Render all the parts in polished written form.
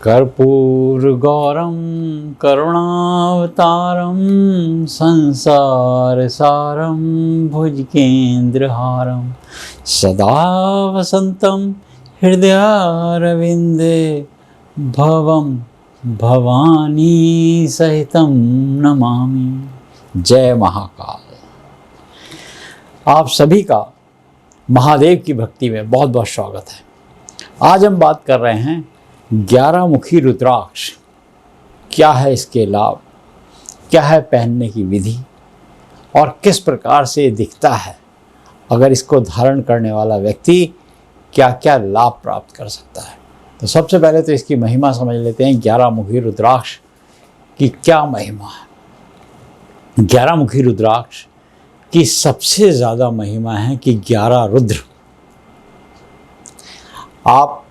कर्पूरगौरं करुणावतारं संसारसारं भुजगेन्द्रहारं सदा वसन्तं हृदयारविन्दे भवं भवानी सहितं नमामि। जय महाकाल। आप सभी का महादेव की भक्ति में बहुत बहुत स्वागत है। आज हम बात कर रहे हैं 11 मुखी रुद्राक्ष, क्या है इसके लाभ, क्या है पहनने की विधि और किस प्रकार से दिखता है। अगर इसको धारण करने वाला व्यक्ति क्या क्या लाभ प्राप्त कर सकता है। तो सबसे पहले तो इसकी महिमा समझ लेते हैं। 11 मुखी रुद्राक्ष की क्या महिमा है। 11 मुखी रुद्राक्ष की सबसे ज़्यादा महिमा है कि 11 रुद्र। आप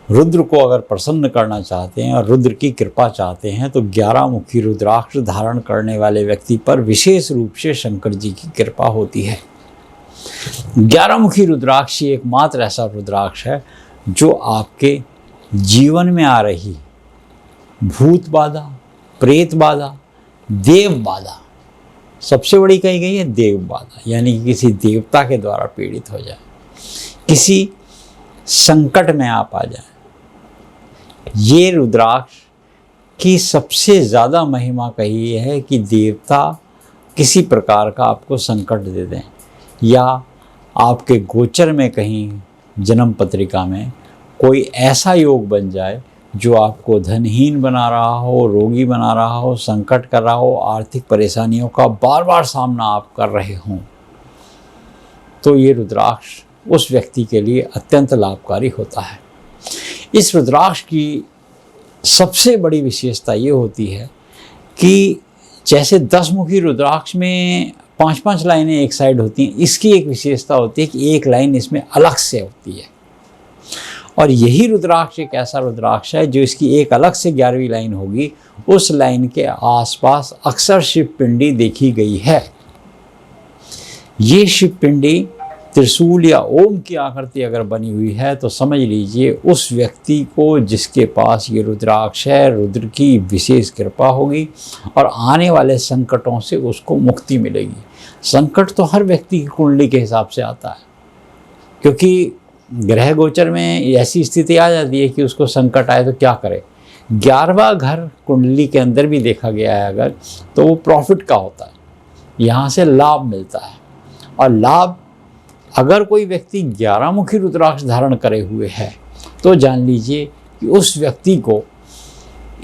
रुद्र को अगर प्रसन्न करना चाहते हैं और रुद्र की कृपा चाहते हैं तो 11 मुखी रुद्राक्ष धारण करने वाले व्यक्ति पर विशेष रूप से शंकर जी की कृपा होती है। 11 मुखी रुद्राक्ष एकमात्र ऐसा रुद्राक्ष है जो आपके जीवन में आ रही भूत बाधा, प्रेत बाधा, देव बाधा, सबसे बड़ी कही गई है देव बाधा, यानी कि किसी देवता के द्वारा पीड़ित हो जाए, किसी संकट में आप आ जाए। ये रुद्राक्ष की सबसे ज़्यादा महिमा कही है कि देवता किसी प्रकार का आपको संकट दे दें या आपके गोचर में कहीं जन्म पत्रिका में कोई ऐसा योग बन जाए जो आपको धनहीन बना रहा हो, रोगी बना रहा हो, संकट कर रहा हो, आर्थिक परेशानियों का बार बार सामना आप कर रहे हों, तो ये रुद्राक्ष उस व्यक्ति के लिए अत्यंत लाभकारी होता है। इस रुद्राक्ष की सबसे बड़ी विशेषता ये होती है कि जैसे 10 मुखी रुद्राक्ष में 5-5 लाइनें एक साइड होती हैं, इसकी एक विशेषता होती है कि एक लाइन इसमें अलग से होती है। और यही रुद्राक्ष एक ऐसा रुद्राक्ष है जो इसकी एक अलग से 11वीं लाइन होगी, उस लाइन के आसपास अक्सर शिव पिंडी देखी गई है। ये शिव पिंडी त्रिशूल या ओम की आकृति अगर बनी हुई है तो समझ लीजिए उस व्यक्ति को जिसके पास ये रुद्राक्ष है, रुद्र की विशेष कृपा होगी और आने वाले संकटों से उसको मुक्ति मिलेगी। संकट तो हर व्यक्ति की कुंडली के हिसाब से आता है, क्योंकि ग्रह गोचर में ऐसी स्थिति आ जाती है कि उसको संकट आए तो क्या करे। 11वां घर कुंडली के अंदर भी देखा गया है अगर, तो वो प्रॉफिट का होता है, यहाँ से लाभ मिलता है। और लाभ अगर कोई व्यक्ति 11 मुखी रुद्राक्ष धारण करे हुए है तो जान लीजिए कि उस व्यक्ति को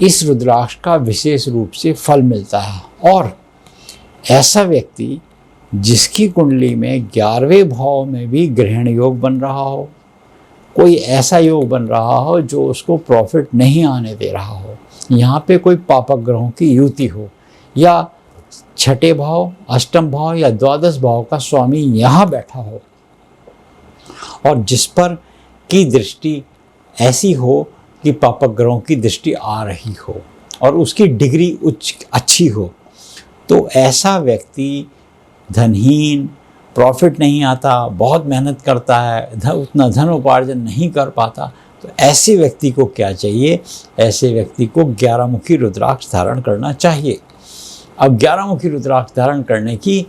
इस रुद्राक्ष का विशेष रूप से फल मिलता है। और ऐसा व्यक्ति जिसकी कुंडली में 11वें भाव में भी ग्रहण योग बन रहा हो, कोई ऐसा योग बन रहा हो जो उसको प्रॉफिट नहीं आने दे रहा हो, यहाँ पे कोई पापक ग्रहों की युति हो या 6ठे भाव, 8म भाव या 12 भाव का स्वामी यहाँ बैठा हो और जिस पर की दृष्टि ऐसी हो कि पापक ग्रहों की दृष्टि आ रही हो और उसकी डिग्री अच्छी हो, तो ऐसा व्यक्ति धनहीन, प्रॉफिट नहीं आता, बहुत मेहनत करता है, उतना धन उपार्जन नहीं कर पाता, तो ऐसे व्यक्ति को क्या चाहिए, ऐसे व्यक्ति को 11 मुखी रुद्राक्ष धारण करना चाहिए। अब 11 मुखी रुद्राक्ष धारण करने की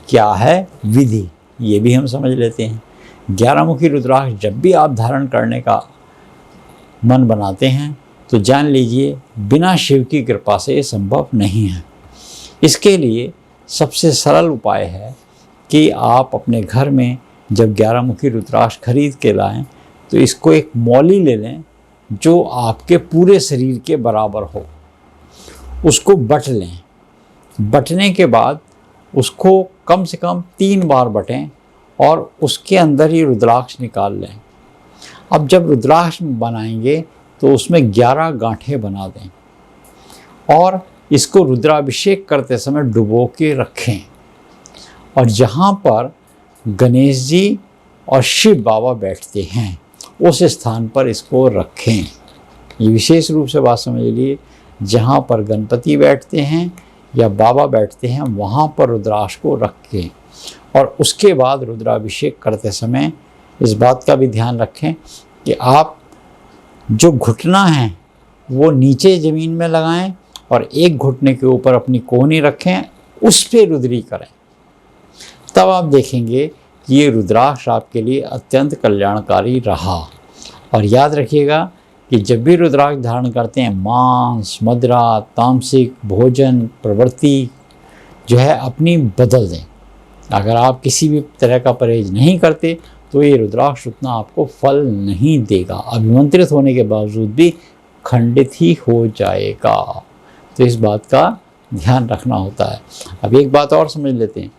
क्या है विधि, ये भी हम समझ लेते हैं। 11 मुखी रुद्राक्ष जब भी आप धारण करने का मन बनाते हैं तो जान लीजिए बिना शिव की कृपा से ये संभव नहीं है। इसके लिए सबसे सरल उपाय है कि आप अपने घर में जब 11 मुखी रुद्राक्ष खरीद के लाएं तो इसको एक मौली ले लें जो आपके पूरे शरीर के बराबर हो, उसको बट लें। बटने के बाद उसको कम से कम 3 बार बटें और उसके अंदर ही रुद्राक्ष निकाल लें। अब जब रुद्राक्ष बनाएंगे तो उसमें 11 गांठें बना दें और इसको रुद्राभिषेक करते समय डुबो के रखें और जहाँ पर गणेश जी और शिव बाबा बैठते हैं उस स्थान पर इसको रखें। ये विशेष रूप से बात समझ लीजिए, जहाँ पर गणपति बैठते हैं या बाबा बैठते हैं वहाँ पर रुद्राक्ष को रखें और उसके बाद रुद्राभिषेक करते समय इस बात का भी ध्यान रखें कि आप जो घुटना है वो नीचे ज़मीन में लगाएं और एक घुटने के ऊपर अपनी कोहनी रखें, उस पे रुद्री करें। तब आप देखेंगे कि ये रुद्राक्ष आपके लिए अत्यंत कल्याणकारी रहा। और याद रखिएगा कि जब भी रुद्राक्ष धारण करते हैं, मांस, मदिरा, तामसिक भोजन प्रवृत्ति जो है अपनी बदल दें। अगर आप किसी भी तरह का परहेज नहीं करते तो ये रुद्राक्ष उतना आपको फल नहीं देगा, अभिमंत्रित होने के बावजूद भी खंडित ही हो जाएगा। तो इस बात का ध्यान रखना होता है। अब एक बात और समझ लेते हैं,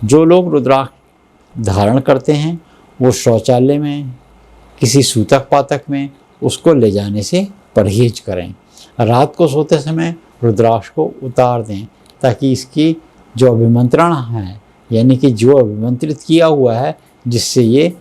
जो लोग रुद्राक्ष धारण करते हैं वो शौचालय में, किसी सूतक पातक में उसको ले जाने से परहेज करें। रात को सोते समय रुद्राक्ष को उतार दें ताकि इसकी जो अभिमंत्रण है, यानी कि जो अभिमंत्रित किया हुआ है, जिससे ये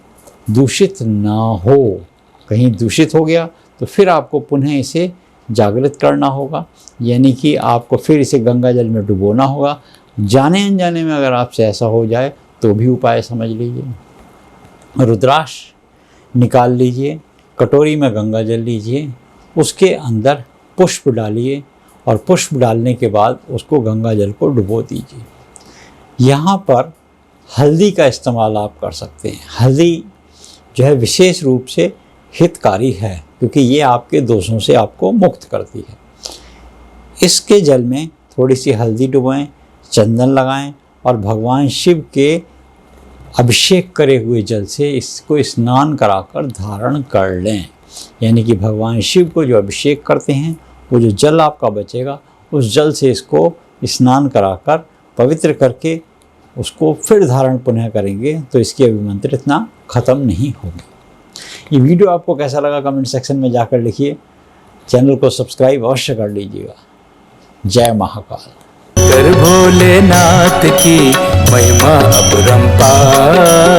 दूषित ना हो। कहीं दूषित हो गया तो फिर आपको पुनः इसे जागृत करना होगा, यानी कि आपको फिर इसे गंगा जल में डुबोना होगा। जाने अनजाने में अगर आपसे ऐसा हो जाए तो भी उपाय समझ लीजिए। रुद्राक्ष निकाल लीजिए, कटोरी में गंगा जल लीजिए, उसके अंदर पुष्प डालिए और पुष्प डालने के बाद उसको गंगा जल को डुबो दीजिए। यहाँ पर हल्दी का इस्तेमाल आप कर सकते हैं। हल्दी जो है विशेष रूप से हितकारी है क्योंकि ये आपके दोषों से आपको मुक्त करती है। इसके जल में थोड़ी सी हल्दी डुबोएं, चंदन लगाएं और भगवान शिव के अभिषेक करे हुए जल से इसको स्नान कराकर धारण कर लें। यानी कि भगवान शिव को जो अभिषेक करते हैं वो जो जल आपका बचेगा उस जल से इसको स्नान कराकर पवित्र करके उसको फिर धारण पुनः करेंगे तो इसकी अभिमंत्रितना ख़त्म नहीं होगी। ये वीडियो आपको कैसा लगा कमेंट सेक्शन में जाकर लिखिए। चैनल को सब्सक्राइब अवश्य कर लीजिएगा। जय महाकाल। कर भोलेनाथ की महिमा अपरंपार।